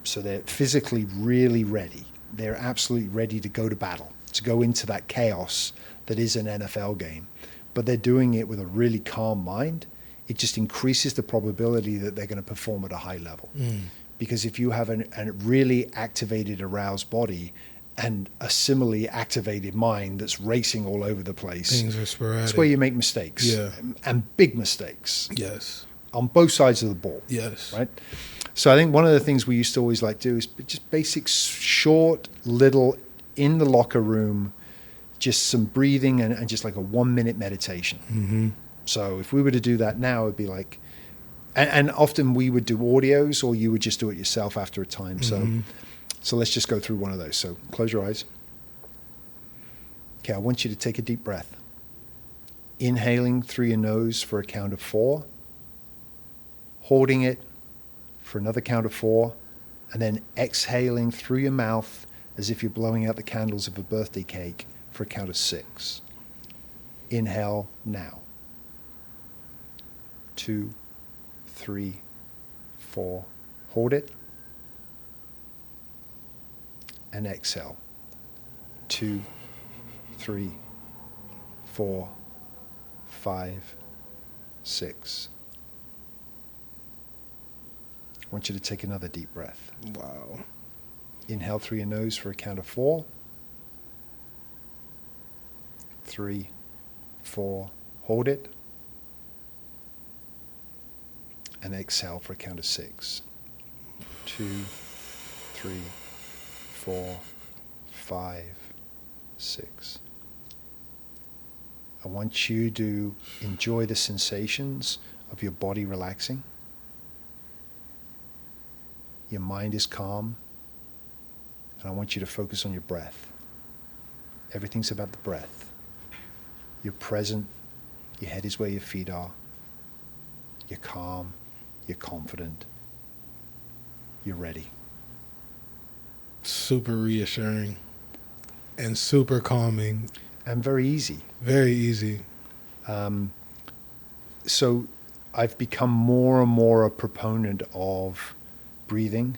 Speaker 3: so they're physically really ready, they're absolutely ready to go to battle, to go into that chaos that is an NFL game, but they're doing it with a really calm mind, it just increases the probability that they're going to perform at a high level. Because if you have a really activated, aroused body and a similarly activated mind that's racing all over the place,
Speaker 2: things are sporadic.
Speaker 3: That's where you make mistakes.
Speaker 2: Yeah.
Speaker 3: And big mistakes.
Speaker 2: Yes.
Speaker 3: On both sides of the ball.
Speaker 2: Yes.
Speaker 3: Right? So I think one of the things we used to always like to do is just basic, short, little, in the locker room, just some breathing and just like a 1-minute meditation. So if we were to do that now, it'd be like, and often we would do audios, or you would just do it yourself after a time. So let's just go through one of those. So close your eyes. Okay, I want you to take a deep breath. Inhaling through your nose for a count of 4. Holding it for another count of 4. And then exhaling through your mouth as if you're blowing out the candles of a birthday cake for a count of 6. Inhale now. 2, 3, 4. Hold it. And exhale. 2, 3, 4, 5, 6. I want you to take another deep breath.
Speaker 2: Wow.
Speaker 3: Inhale through your nose for a count of 4. 3, 4. Hold it. And exhale for a count of 6. 2, 3, 4, 5, 6. I want you to enjoy the sensations of your body relaxing. Your mind is calm. And I want you to focus on your breath. Everything's about the breath. You're present. Your head is where your feet are. You're calm. You're confident. You're ready.
Speaker 2: Super reassuring and super calming.
Speaker 3: And very easy.
Speaker 2: Very easy.
Speaker 3: So I've become more and more a proponent of breathing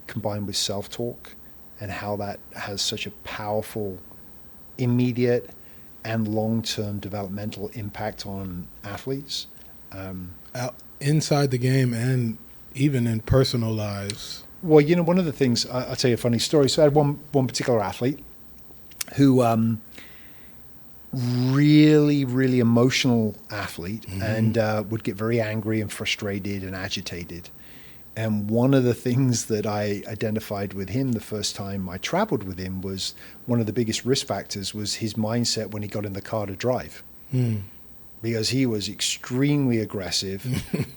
Speaker 3: combined with self-talk, and how that has such a powerful immediate and long-term developmental impact on athletes.
Speaker 2: Inside the game and even in personal lives.
Speaker 3: Well, one of the things, I'll tell you a funny story. So I had one particular athlete who, really, really emotional athlete, and would get very angry and frustrated and agitated. And one of the things that I identified with him the first time I traveled with him was one of the biggest risk factors was his mindset when he got in the car to drive. Because he was extremely aggressive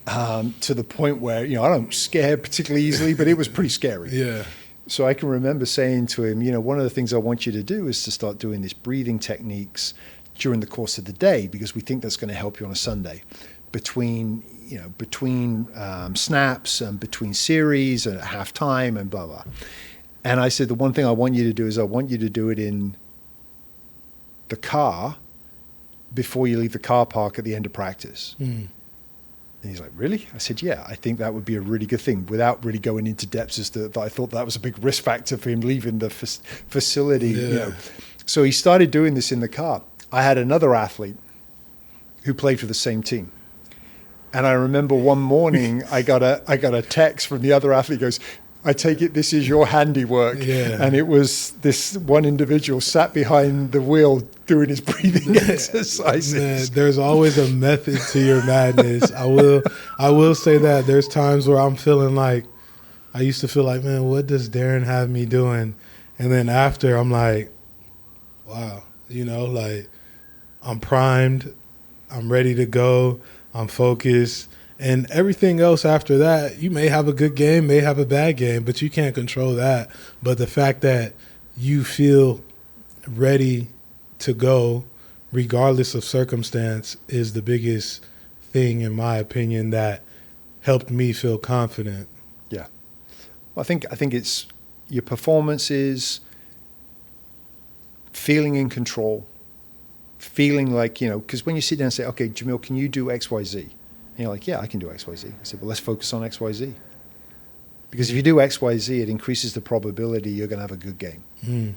Speaker 3: to the point where, I don't scare particularly easily, but it was pretty scary.
Speaker 2: Yeah.
Speaker 3: So I can remember saying to him, one of the things I want you to do is to start doing these breathing techniques during the course of the day, because we think that's going to help you on a Sunday between snaps and between series and at halftime and blah, blah. And I said, the one thing I want you to do is I want you to do it in the car before you leave the car park at the end of practice. And he's like, really? I said, yeah, I think that would be a really good thing, without really going into depths as to that. I thought that was a big risk factor for him leaving the facility.
Speaker 2: Yeah.
Speaker 3: You know. So he started doing this in the car. I had another athlete who played for the same team. And I remember one morning I got a text from the other athlete. He goes, I take it this is your handiwork.
Speaker 2: Yeah.
Speaker 3: And it was this one individual sat behind the wheel doing his breathing exercises.
Speaker 2: Man, there's always a method to your madness. I will say that there's times where I'm feeling like, I used to feel like, man, what does Darren have me doing? And then after, I'm like, wow, you know, like I'm primed, I'm ready to go, I'm focused. And everything else after that, you may have a good game, may have a bad game, but you can't control that. But the fact that you feel ready to go, regardless of circumstance, is the biggest thing, in my opinion, that helped me feel confident.
Speaker 3: Yeah. Well, I think it's your performances, feeling in control, feeling like, you know, because when you sit down and say, okay, Jamil, can you do X, Y, Z? And you're like, yeah, I can do X, Y, Z. I said, well, let's focus on X, Y, Z. Because if you do X, Y, Z, it increases the probability you're going to have a good game.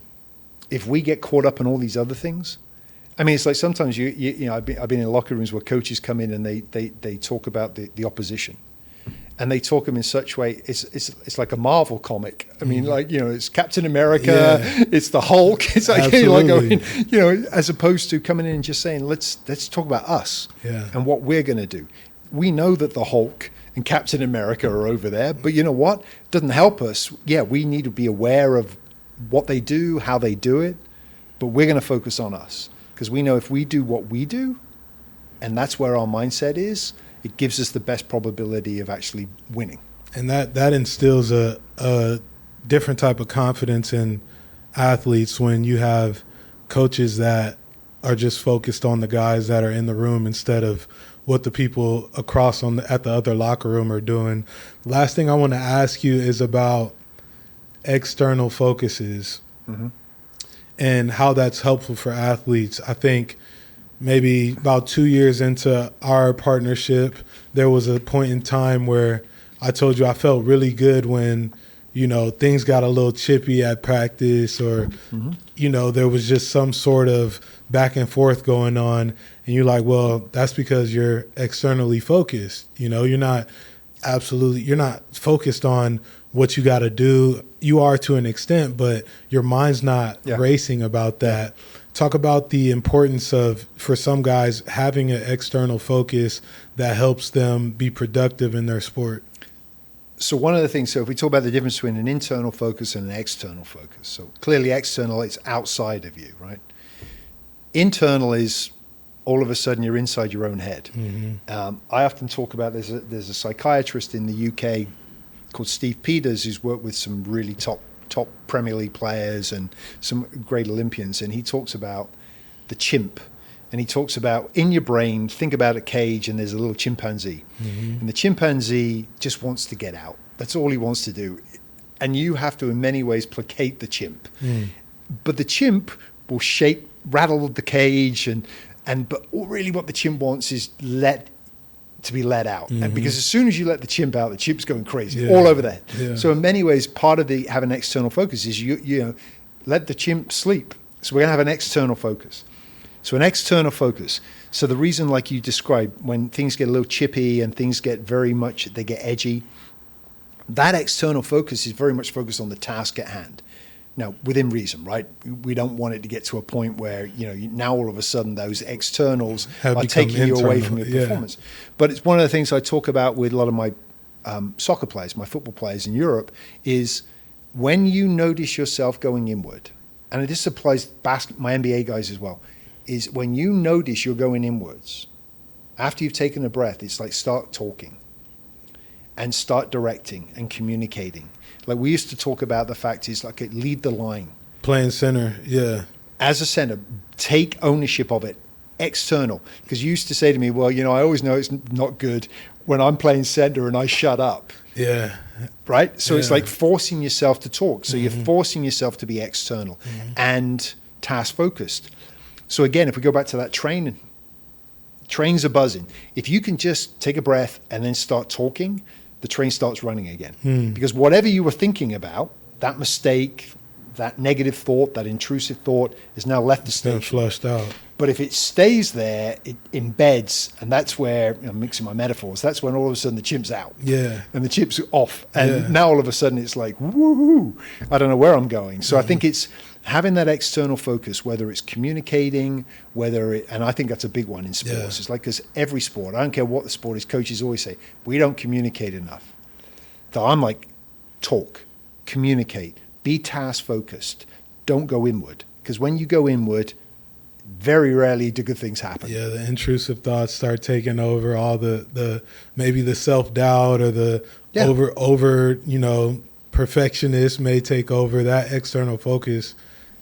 Speaker 3: If we get caught up in all these other things, I mean, it's like sometimes you know, I've been in locker rooms where coaches come in and they talk about the opposition, and they talk them in such a way. It's like a Marvel comic. I mean, like, you know, it's Captain America, it's the Hulk. It's like, like going, you know, as opposed to coming in and just saying, let's talk about us and what we're going to do. We know that the Hulk and Captain America are over there, but you know what? It doesn't help us. Yeah, we need to be aware of what they do, how they do it, but we're going to focus on us, because we know if we do what we do, and that's where our mindset is, it gives us the best probability of actually winning.
Speaker 2: And that instills a different type of confidence in athletes when you have coaches that are just focused on the guys that are in the room instead of what the people across at the other locker room are doing. Last thing I want to ask you is about external focuses and how that's helpful for athletes. I think maybe about 2 years into our partnership, there was a point in time where I told you I felt really good when, you know, things got a little chippy at practice, or, you know, there was just some sort of back and forth going on. And you're like, well, that's because you're externally focused. You know, you're not focused on what you got to do. You are to an extent, but your mind's not racing about that. Talk about the importance of, for some guys, having an external focus that helps them be productive in their sport.
Speaker 3: So one of the things, so if we talk about the difference between an internal focus and an external focus, so clearly external, it's outside of you, right? Internal is all of a sudden you're inside your own head. I often talk about, there's a psychiatrist in the UK called Steve Peters who's worked with some really top Premier League players and some great Olympians, and he talks about the chimp. And he talks about, in your brain, think about a cage and there's a little chimpanzee. And the chimpanzee just wants to get out. That's all he wants to do. And you have to, in many ways, placate the chimp. But the chimp will rattle the cage, but really what the chimp wants is to be let out. And because as soon as you let the chimp out, the chimp's going crazy all over the head. So in many ways, part of having an external focus is you know, let the chimp sleep. So we're going to have an external focus. So an external focus. So the reason, like you described, when things get a little chippy and things get they get edgy, that external focus is very much focused on the task at hand. Now, within reason, right? We don't want it to get to a point where, you know, now all of a sudden those externals are taking you away from your performance. But it's one of the things I talk about with a lot of my soccer players, my football players in Europe, is when you notice yourself going inward, and this applies to my NBA guys as well, is when you notice you're going inwards, after you've taken a breath, it's like start talking and start directing and communicating. Like we used to talk about the fact is like lead the line.
Speaker 2: Playing center,
Speaker 3: As a center, take ownership of it, external. Because you used to say to me, well, you know, I always know it's not good when I'm playing center and I shut up.
Speaker 2: Yeah.
Speaker 3: Right? So it's like forcing yourself to talk. So you're forcing yourself to be external and task focused. So again, if we go back to that trains are buzzing. If you can just take a breath and then start talking, the train starts running again. Because whatever you were thinking about, that mistake, that negative thought, that intrusive thought, is now left the station.
Speaker 2: Been flushed out.
Speaker 3: But if it stays there, it embeds, and that's where, I'm mixing my metaphors, that's when all of a sudden the chimp's out.
Speaker 2: Yeah.
Speaker 3: And the chimp's off. And now all of a sudden it's like, woohoo, I don't know where I'm going. So I think it's having that external focus, whether it's communicating, and I think that's a big one in sports.
Speaker 2: Yeah.
Speaker 3: It's like, because every sport, I don't care what the sport is, coaches always say, we don't communicate enough. So I'm like, talk, communicate, be task focused, don't go inward. Because when you go inward, very rarely do good things happen.
Speaker 2: Yeah, the intrusive thoughts start taking over, all the maybe the self-doubt or the over perfectionist may take over. That external focus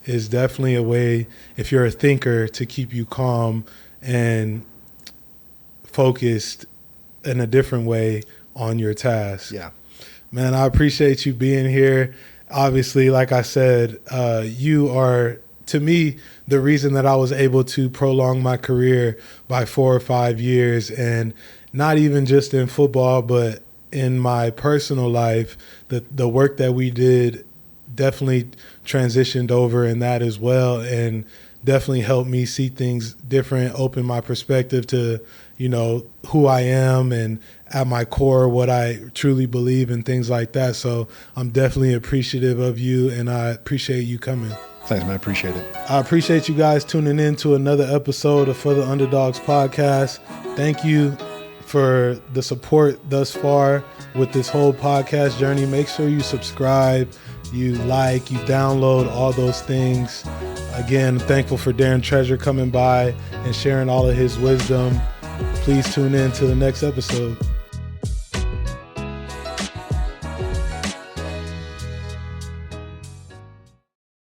Speaker 2: is definitely a way, if you're a thinker, to keep you calm and focused in a different way on your task.
Speaker 3: Yeah.
Speaker 2: Man, I appreciate you being here. Obviously, like I said, you are, to me, the reason that I was able to prolong my career by 4 or 5 years, and not even just in football, but in my personal life. The work that we did definitely transitioned over in that as well, and definitely helped me see things different, open my perspective to, who I am and at my core what I truly believe and things like that. So I'm definitely appreciative of you, and I appreciate you coming.
Speaker 3: Thanks, man. I appreciate it.
Speaker 2: I appreciate you guys tuning in to another episode of For the Underdogs podcast. Thank you for the support thus far with this whole podcast journey. Make sure you subscribe, you like, you download, all those things. Again, I'm thankful for Darren Treasure coming by and sharing all of his wisdom. Please tune in to the next episode.